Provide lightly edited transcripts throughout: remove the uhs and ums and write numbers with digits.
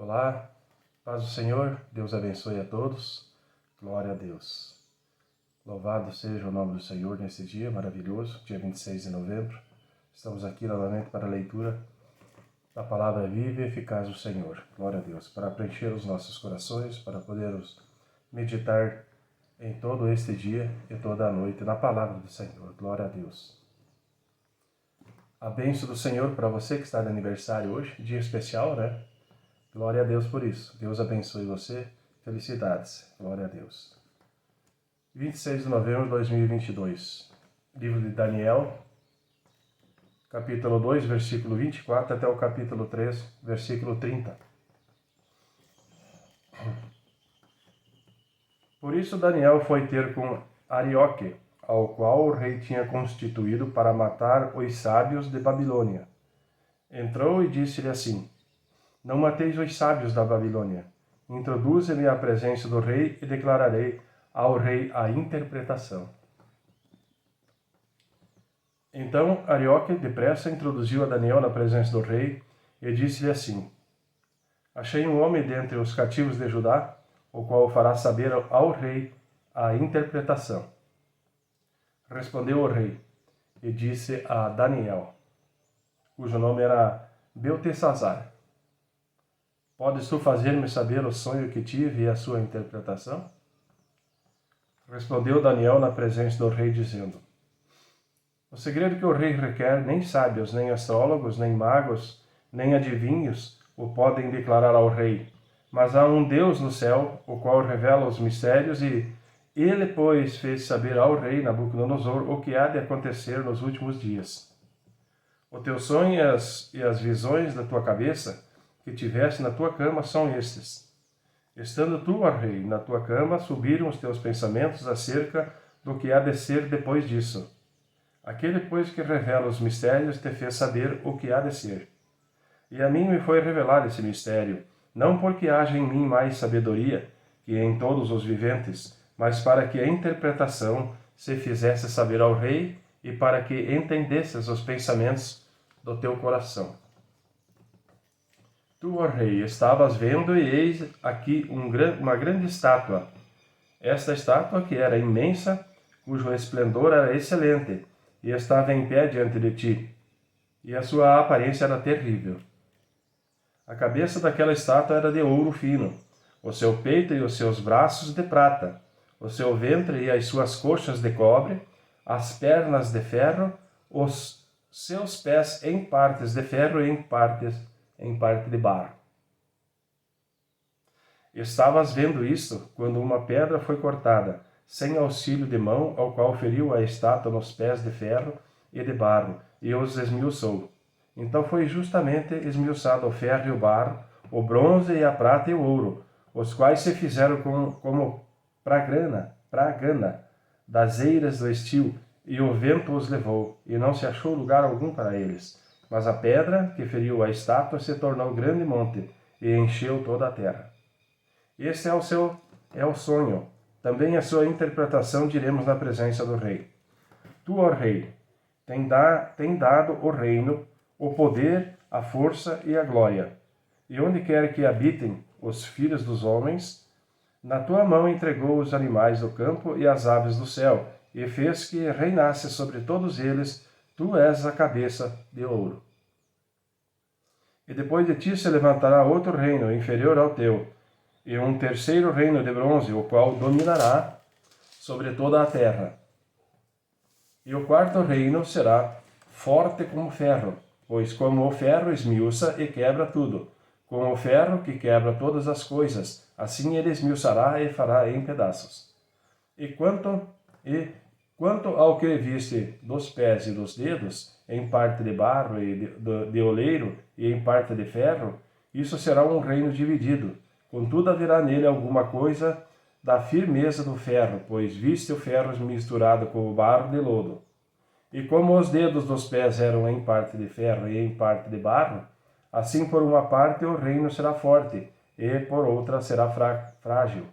Olá, paz do Senhor, Deus abençoe a todos, glória a Deus. Louvado seja o nome do Senhor nesse dia maravilhoso, dia 26 de novembro. Estamos aqui novamente para a leitura da palavra viva e eficaz do Senhor, glória a Deus, para preencher os nossos corações, para podermos meditar em todo este dia e toda a noite na palavra do Senhor, glória a Deus. A bênção do Senhor para você que está de aniversário hoje, dia especial, né? Glória a Deus por isso. Deus abençoe você. Felicidades. Glória a Deus. 26 de novembro de 2022. Livro de Daniel, capítulo 2, versículo 24, até o capítulo 3, versículo 30. Por isso Daniel foi ter com Arioque, ao qual o rei tinha constituído para matar os sábios de Babilônia. Entrou e disse-lhe assim: Não mateis os sábios da Babilônia. Introduze-me à presença do rei e declararei ao rei a interpretação. Então Arioque depressa introduziu a Daniel na presença do rei e disse-lhe assim: Achei um homem dentre os cativos de Judá, o qual fará saber ao rei a interpretação. Respondeu o rei e disse a Daniel, cujo nome era Beltesazar: Podes tu fazer-me saber o sonho que tive e a sua interpretação? Respondeu Daniel na presença do rei, dizendo: O segredo que o rei requer, nem sábios, nem astrólogos, nem magos, nem adivinhos o podem declarar ao rei. Mas há um Deus no céu, o qual revela os mistérios, e ele, pois, fez saber ao rei Nabucodonosor o que há de acontecer nos últimos dias. O teu sonho e as visões da tua cabeça que tiveste na tua cama são estes. Estando tu, ó rei, na tua cama, subiram os teus pensamentos acerca do que há de ser depois disso. Aquele, pois, que revela os mistérios, te fez saber o que há de ser. E a mim me foi revelado esse mistério, não porque haja em mim mais sabedoria que em todos os viventes, mas para que a interpretação se fizesse saber ao rei e para que entendesses os pensamentos do teu coração. Tu, ó rei, estavas vendo, e eis aqui uma grande estátua. Esta estátua, que era imensa, cujo esplendor era excelente, e estava em pé diante de ti, e a sua aparência era terrível. A cabeça daquela estátua era de ouro fino, o seu peito e os seus braços de prata, o seu ventre e as suas coxas de cobre, as pernas de ferro, os seus pés em partes de ferro e em parte de barro. Estavas vendo isto quando uma pedra foi cortada, sem auxílio de mão, ao qual feriu a estátua nos pés de ferro e de barro, e os esmiuçou. Então foi justamente esmiuçado o ferro e o barro, o bronze e a prata e o ouro, os quais se fizeram como pragana das eiras do estio, e o vento os levou, e não se achou lugar algum para eles. Mas a pedra que feriu a estátua se tornou grande monte, e encheu toda a terra. Este é o sonho. Também a sua interpretação diremos na presença do rei. Tu, ó rei, tem dado o reino, o poder, a força e a glória. E onde quer que habitem os filhos dos homens, na tua mão entregou os animais do campo e as aves do céu, e fez que reinasse sobre todos eles. Tu és a cabeça de ouro. E depois de ti se levantará outro reino inferior ao teu, e um terceiro reino de bronze, o qual dominará sobre toda a terra. E o quarto reino será forte como ferro, pois como o ferro esmiuça e quebra tudo, com o ferro que quebra todas as coisas, assim ele esmiuçará e fará em pedaços. E quanto ao que viste dos pés e dos dedos, em parte de barro e de oleiro e em parte de ferro, isso será um reino dividido. Contudo haverá nele alguma coisa da firmeza do ferro, pois viste o ferro misturado com o barro de lodo. E como os dedos dos pés eram em parte de ferro e em parte de barro, assim por uma parte o reino será forte, e por outra será frágil.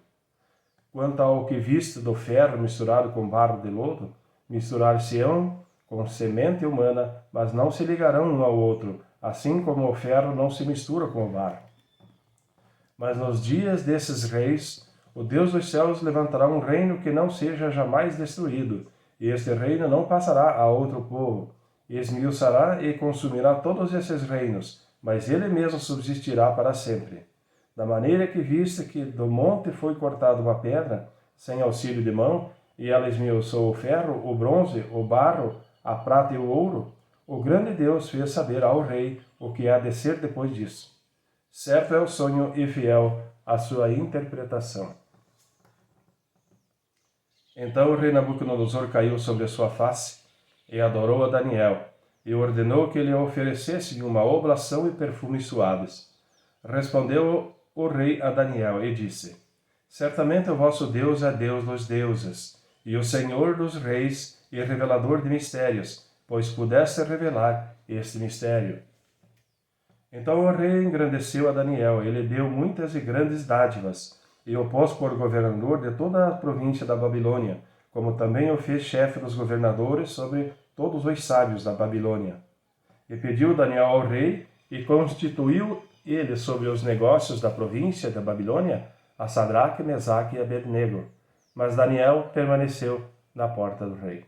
Quanto ao que viste do ferro misturado com barro de lodo, misturar-se-ão com semente humana, mas não se ligarão um ao outro, assim como o ferro não se mistura com o barro. Mas nos dias desses reis, o Deus dos céus levantará um reino que não seja jamais destruído, e este reino não passará a outro povo. Esmiuçará e consumirá todos esses reinos, mas ele mesmo subsistirá para sempre. Da maneira que viste que do monte foi cortada uma pedra, sem auxílio de mão, e ela esmiuçou o ferro, o bronze, o barro, a prata e o ouro, o grande Deus fez saber ao rei o que há de ser depois disso. Certo é o sonho e fiel a sua interpretação. Então o rei Nabucodonosor caiu sobre a sua face e adorou a Daniel, e ordenou que lhe oferecessem uma oblação e perfumes suaves. Respondeu o rei a Daniel e disse: Certamente o vosso Deus é Deus dos deuses, e o Senhor dos reis e revelador de mistérios, pois pudesse revelar este mistério. Então o rei engrandeceu a Daniel, e lhe deu muitas e grandes dádivas, e o pôs por governador de toda a província da Babilônia, como também o fez chefe dos governadores sobre todos os sábios da Babilônia. E pediu Daniel ao rei, e constituiu ele sobre os negócios da província da Babilônia a Sadraque, Mesaque e Abednego. Mas Daniel permaneceu na porta do rei.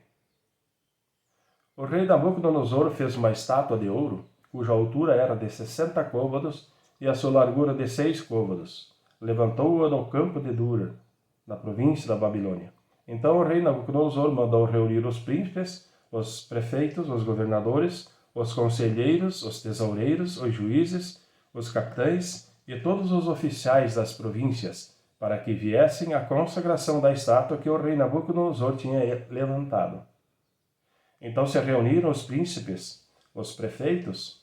O rei Nabucodonosor fez uma estátua de ouro, cuja altura era de 60 côvados e a sua largura de 6 côvados. Levantou-a no campo de Dura, na província da Babilônia. Então o rei Nabucodonosor mandou reunir os príncipes, os prefeitos, os governadores, os conselheiros, os tesoureiros, os juízes, os capitães e todos os oficiais das províncias, para que viessem à consagração da estátua que o rei Nabucodonosor tinha levantado. Então se reuniram os príncipes, os prefeitos,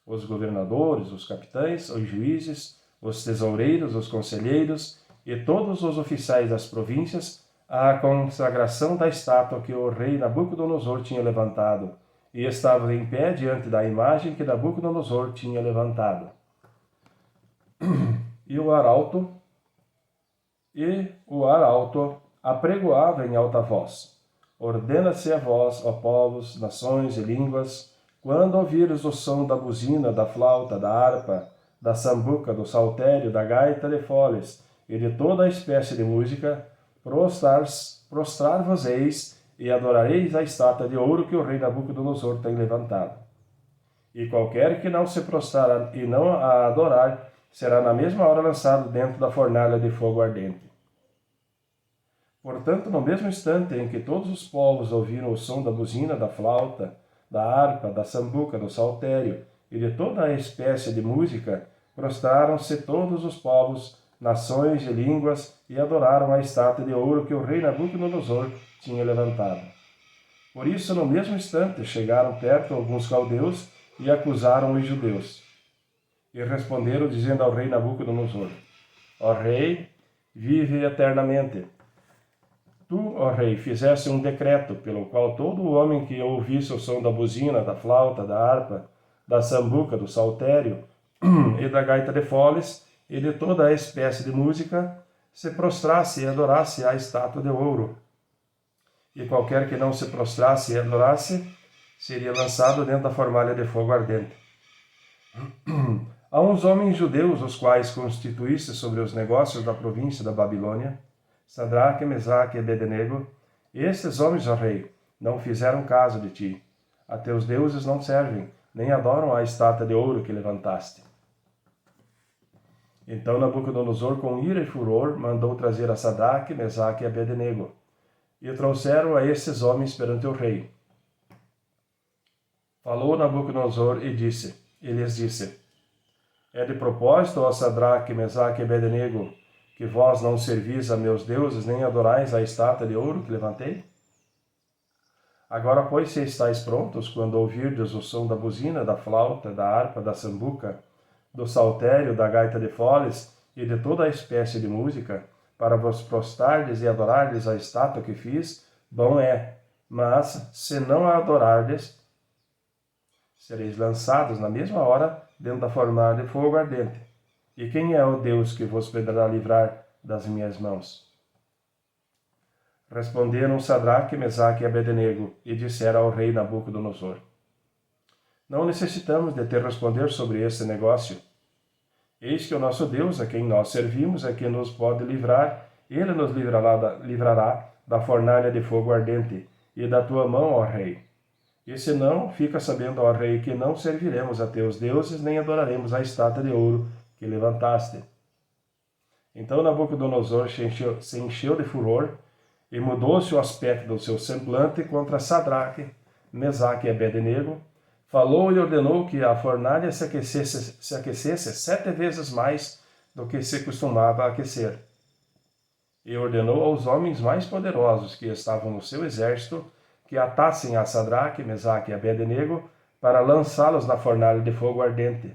os governadores, os capitães, os juízes, os tesoureiros, os conselheiros e todos os oficiais das províncias à consagração da estátua que o rei Nabucodonosor tinha levantado, e estavam em pé diante da imagem que Nabucodonosor tinha levantado. E o arauto apregoava em alta voz: Ordena-se a vós, ó povos, nações e línguas, quando ouvires o som da buzina, da flauta, da harpa, da sambuca, do saltério, da gaita de foles e de toda a espécie de música, prostrar-vos-eis e adorareis a estátua de ouro que o rei Nabucodonosor tem levantado. E qualquer que não se prostrar e não a adorar, será na mesma hora lançado dentro da fornalha de fogo ardente. Portanto, no mesmo instante em que todos os povos ouviram o som da buzina, da flauta, da harpa, da sambuca, do saltério e de toda a espécie de música, prostraram-se todos os povos, nações e línguas e adoraram a estátua de ouro que o rei Nabucodonosor tinha levantado. Por isso, no mesmo instante, chegaram perto alguns caldeus e acusaram os judeus. E responderam, dizendo ao rei Nabucodonosor: Ó rei, vive eternamente. Tu, ó rei, fizeste um decreto pelo qual todo homem que ouvisse o som da buzina, da flauta, da harpa, da sambuca, do saltério e da gaita de foles e de toda a espécie de música se prostrasse e adorasse a estátua de ouro. E qualquer que não se prostrasse e adorasse seria lançado dentro da fornalha de fogo ardente. Há uns homens judeus, os quais constituíste sobre os negócios da província da Babilônia, Sadraque, Mesaque e Abednego. Estes homens, ó rei, não fizeram caso de ti. A teus deuses não servem, nem adoram a estátua de ouro que levantaste. Então Nabucodonosor, com ira e furor, mandou trazer a Sadraque, Mesaque e Abednego. E trouxeram a estes homens perante o rei. Falou Nabucodonosor e lhes disse: É de propósito, ó Sadraque, Mesaque e Abednego, que vós não servis a meus deuses, nem adorais a estátua de ouro que levantei? Agora, pois, se estáis prontos, quando ouvirdes o som da buzina, da flauta, da harpa, da sambuca, do saltério, da gaita de foles e de toda a espécie de música, para vos prostrardes e adorardes a estátua que fiz, bom é. Mas, se não a adorardes, sereis lançados na mesma hora dentro da fornalha de fogo ardente. E quem é o Deus que vos poderá livrar das minhas mãos? Responderam Sadraque, Mesaque e Abednego, e disseram ao rei Nabucodonosor: Não necessitamos de te responder sobre este negócio. Eis que o nosso Deus, a quem nós servimos, é quem nos pode livrar. Ele nos livrará da fornalha de fogo ardente e da tua mão, ó rei. E se não, fica sabendo, ó rei, que não serviremos a teus deuses, nem adoraremos a estátua de ouro que levantaste. Então Nabucodonosor se encheu de furor e mudou-se o aspecto do seu semblante contra Sadraque, Mesaque e Abednego. Falou e ordenou que a fornalha se aquecesse 7 vezes mais do que se costumava aquecer. E ordenou aos homens mais poderosos que estavam no seu exército que atassem a Sadraque, Mesaque e Abednego para lançá-los na fornalha de fogo ardente.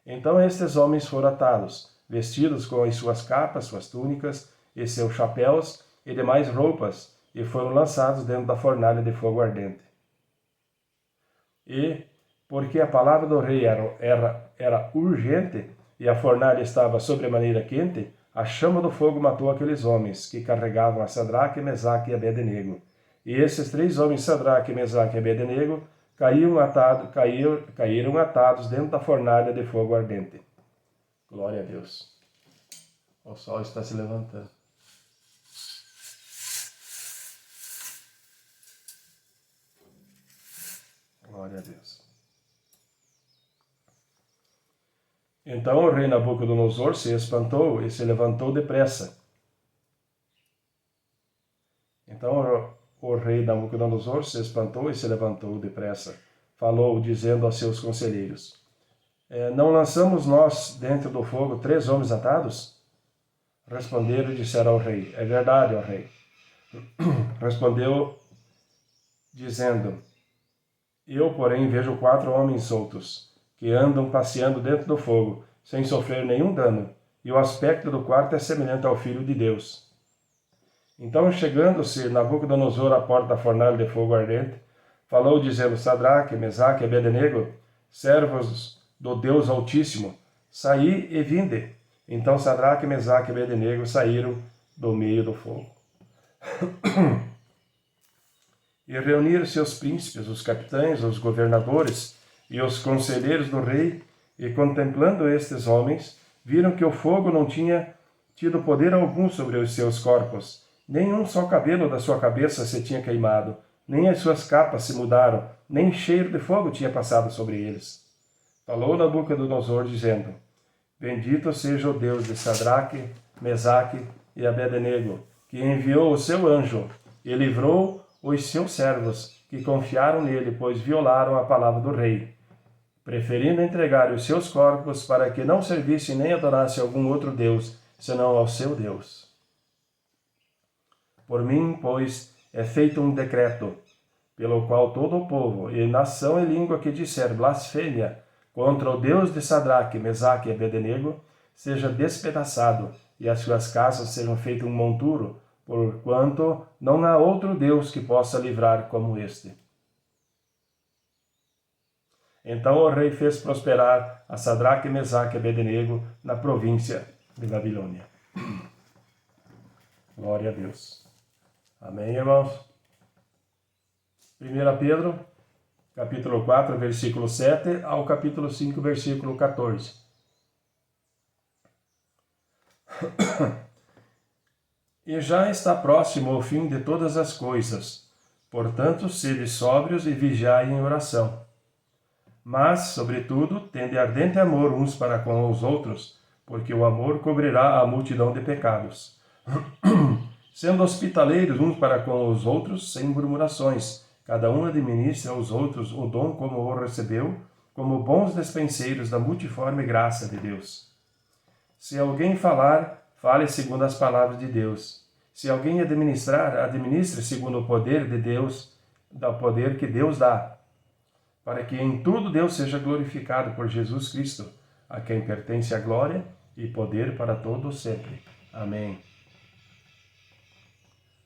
Então estes homens foram atados, vestidos com as suas capas, suas túnicas e seus chapéus e demais roupas, e foram lançados dentro da fornalha de fogo ardente. E, porque a palavra do rei era urgente e a fornalha estava sobremaneira quente, a chama do fogo matou aqueles homens que carregavam a Sadraque, Mesaque e Abednego. E esses 3 homens, Sadraque, Mesaque e Abednego, caíram atados dentro da fornalha de fogo ardente. Glória a Deus. O sol está se levantando. Glória a Deus. Então o rei Nabucodonosor se espantou e se levantou depressa. Então o rei Nabucodonosor se espantou e se levantou depressa. Falou, dizendo aos seus conselheiros: não lançamos nós dentro do fogo 3 homens atados? Responderam e disseram ao rei: é verdade, ó rei. Respondeu, dizendo: eu, porém, vejo 4 homens soltos, que andam passeando dentro do fogo, sem sofrer nenhum dano, e o aspecto do quarto é semelhante ao Filho de Deus. Então, chegando-se Nabucodonosor à porta da fornalha de fogo ardente, falou, dizendo: Sadraque, Mesaque e Abednego, servos do Deus Altíssimo, saí e vinde. Então Sadraque, Mesaque e Abednego saíram do meio do fogo. E reuniram-se os príncipes, os capitães, os governadores e os conselheiros do rei, e contemplando estes homens, viram que o fogo não tinha tido poder algum sobre os seus corpos, nem um só cabelo da sua cabeça se tinha queimado, nem as suas capas se mudaram, nem cheiro de fogo tinha passado sobre eles. Falou Nabucodonosor, dizendo: bendito seja o Deus de Sadraque, Mesaque e Abednego, que enviou o seu anjo e livrou os seus servos, que confiaram nele, pois violaram a palavra do rei, preferindo entregar os seus corpos para que não servissem nem adorassem algum outro Deus, senão ao seu Deus. Por mim, pois, é feito um decreto, pelo qual todo o povo, e nação e língua que disser blasfêmia contra o Deus de Sadraque, Mesaque e Abednego, seja despedaçado, e as suas casas sejam feitas um monturo, porquanto não há outro Deus que possa livrar como este. Então o rei fez prosperar a Sadraque, Mesaque e Abednego na província de Babilônia. Glória a Deus. Amém, irmãos? 1 Pedro, capítulo 4, versículo 7 ao capítulo 5, versículo 14. E já está próximo o fim de todas as coisas. Portanto, sede sóbrios e vigiai em oração. Mas, sobretudo, tende ardente amor uns para com os outros, porque o amor cobrirá a multidão de pecados. Sendo hospitaleiros uns para com os outros, sem murmurações, cada um administra aos outros o dom como o recebeu, como bons despenseiros da multiforme graça de Deus. Se alguém falar, fale segundo as palavras de Deus. Se alguém administrar, administre segundo o poder de Deus, do poder que Deus dá, para que em tudo Deus seja glorificado por Jesus Cristo, a quem pertence a glória e poder para todos sempre. Amém.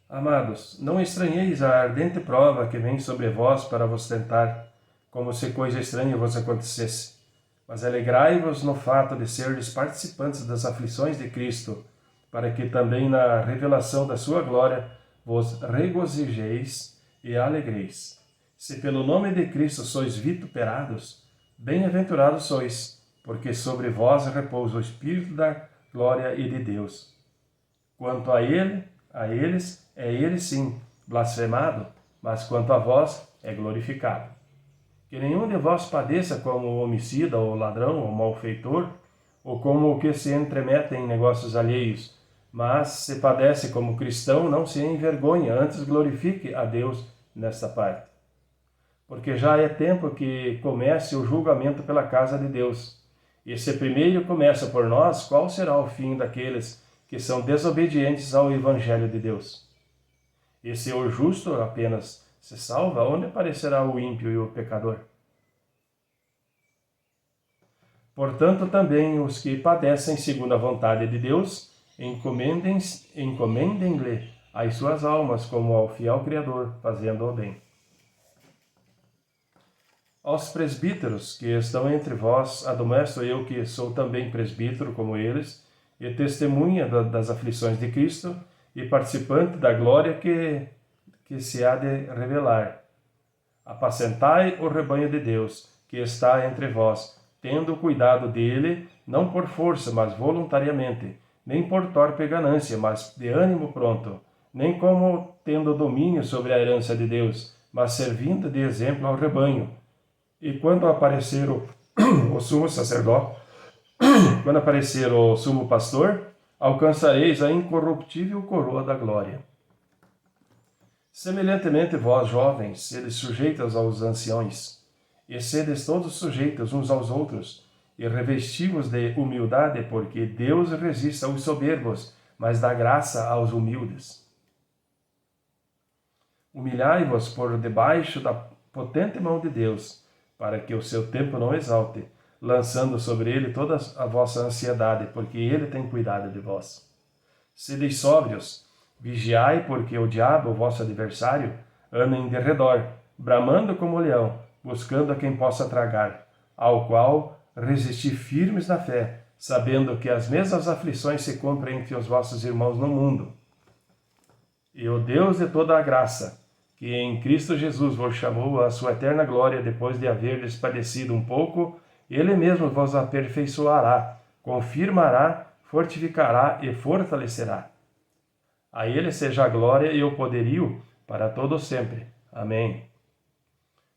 Amados, não estranheis a ardente prova que vem sobre vós para vos tentar, como se coisa estranha vos acontecesse. Mas alegrai-vos no fato de serdes participantes das aflições de Cristo, para que também na revelação da sua glória vos regozijeis e alegreis. Se pelo nome de Cristo sois vituperados, bem-aventurados sois, porque sobre vós repousa o Espírito da glória e de Deus. Quanto a eles, é ele sim blasfemado, mas quanto a vós, é glorificado. Que nenhum de vós padeça como homicida, ou ladrão, ou malfeitor, ou como o que se entremete em negócios alheios, mas se padece como cristão, não se envergonhe, antes glorifique a Deus nesta parte. Porque já é tempo que comece o julgamento pela casa de Deus. E se primeiro começa por nós, qual será o fim daqueles que são desobedientes ao Evangelho de Deus? E se o justo apenas se salva, onde aparecerá o ímpio e o pecador? Portanto, também os que padecem segundo a vontade de Deus, encomendem-lhe as suas almas como ao fiel Criador, fazendo o bem. Aos presbíteros que estão entre vós, admoesto eu que sou também presbítero como eles, e testemunha das aflições de Cristo, e participante da glória que se há de revelar. Apacentai o rebanho de Deus, que está entre vós, tendo cuidado dele, não por força, mas voluntariamente, nem por torpe ganância, mas de ânimo pronto, nem como tendo domínio sobre a herança de Deus, mas servindo de exemplo ao rebanho. E quando aparecer o sumo sacerdote, quando aparecer o sumo pastor, alcançareis a incorruptível coroa da glória. Semelhantemente, vós, jovens, sedes sujeitos aos anciões, e sedes todos sujeitos uns aos outros, e revesti-vos de humildade, porque Deus resiste aos soberbos, mas dá graça aos humildes. Humilhai-vos por debaixo da potente mão de Deus, para que o seu tempo não exalte, lançando sobre ele toda a vossa ansiedade, porque ele tem cuidado de vós. Sedeis sóbrios, vigiai, porque o diabo, vosso adversário, anda em derredor, bramando como leão, buscando a quem possa tragar, ao qual resisti firmes na fé, sabendo que as mesmas aflições se cumprem entre os vossos irmãos no mundo. E o Deus de toda a graça, que em Cristo Jesus vos chamou à sua eterna glória, depois de haverdes padecido um pouco, ele mesmo vos aperfeiçoará, confirmará, fortificará e fortalecerá. A ele seja a glória e o poderio para todo sempre. Amém.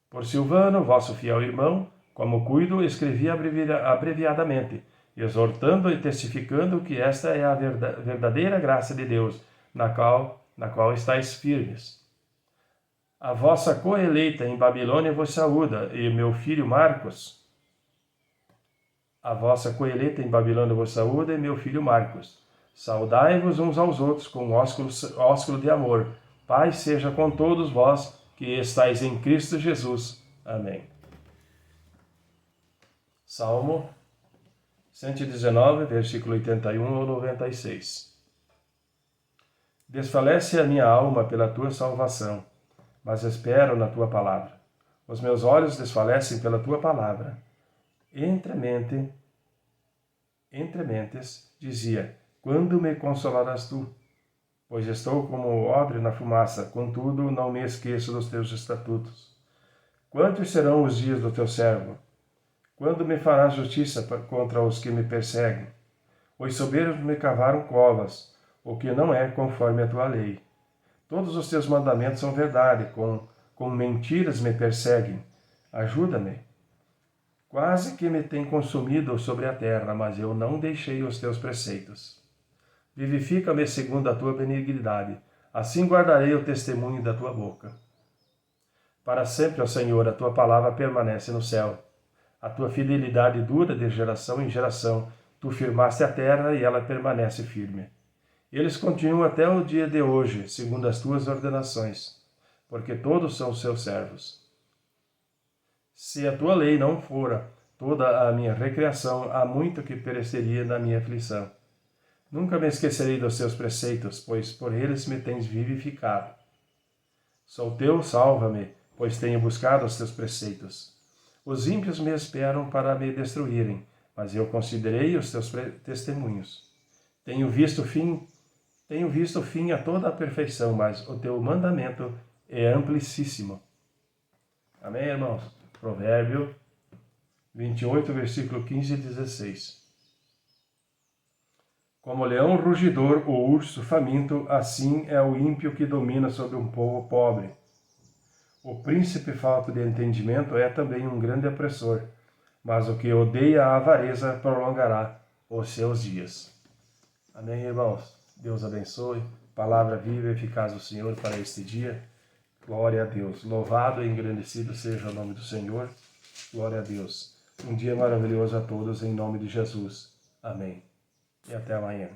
Por Silvano, vosso fiel irmão, como cuido, escrevi abreviadamente, exortando e testificando que esta é a verdadeira graça de Deus, na qual estáis firmes. A vossa coeleita em Babilônia vos saúda, e meu filho Marcos. A vossa coeleita em Babilônia vos saúda, e meu filho Marcos. Saudai-vos uns aos outros com ósculo de amor. Paz seja com todos vós que estáis em Cristo Jesus. Amém. Salmo 119, versículo 81 ao 96. Desfalece a minha alma pela tua salvação, mas espero na tua palavra. Os meus olhos desfalecem pela tua palavra. Entre mentes, dizia, quando me consolarás tu? Pois estou como odre na fumaça, contudo não me esqueço dos teus estatutos. Quantos serão os dias do teu servo? Quando me farás justiça contra os que me perseguem? Os soberbos me cavaram covas, o que não é conforme a tua lei. Todos os teus mandamentos são verdade, com mentiras me perseguem. Ajuda-me. Quase que me tem consumido sobre a terra, mas eu não deixei os teus preceitos. Vivifica-me segundo a tua benignidade, assim guardarei o testemunho da tua boca. Para sempre, ó Senhor, a tua palavra permanece no céu. A tua fidelidade dura de geração em geração. Tu firmaste a terra e ela permanece firme. Eles continuam até o dia de hoje, segundo as tuas ordenações, porque todos são seus servos. Se a tua lei não fora toda a minha recreação, há muito que pereceria na minha aflição. Nunca me esquecerei dos teus preceitos, pois por eles me tens vivificado. Sou teu, salva-me, pois tenho buscado os teus preceitos. Os ímpios me esperam para me destruírem, mas eu considerei os teus testemunhos. Tenho visto fim a toda a perfeição, mas o teu mandamento é amplíssimo. Amém, irmãos? Provérbio 28, versículo 15 e 16. Como leão rugidor ou urso faminto, assim é o ímpio que domina sobre um povo pobre. O príncipe falto de entendimento é também um grande opressor, mas o que odeia a avareza prolongará os seus dias. Amém, irmãos? Deus abençoe. Palavra viva e eficaz do Senhor para este dia. Glória a Deus. Louvado e engrandecido seja o nome do Senhor. Glória a Deus. Um dia maravilhoso a todos, em nome de Jesus. Amém. E até amanhã.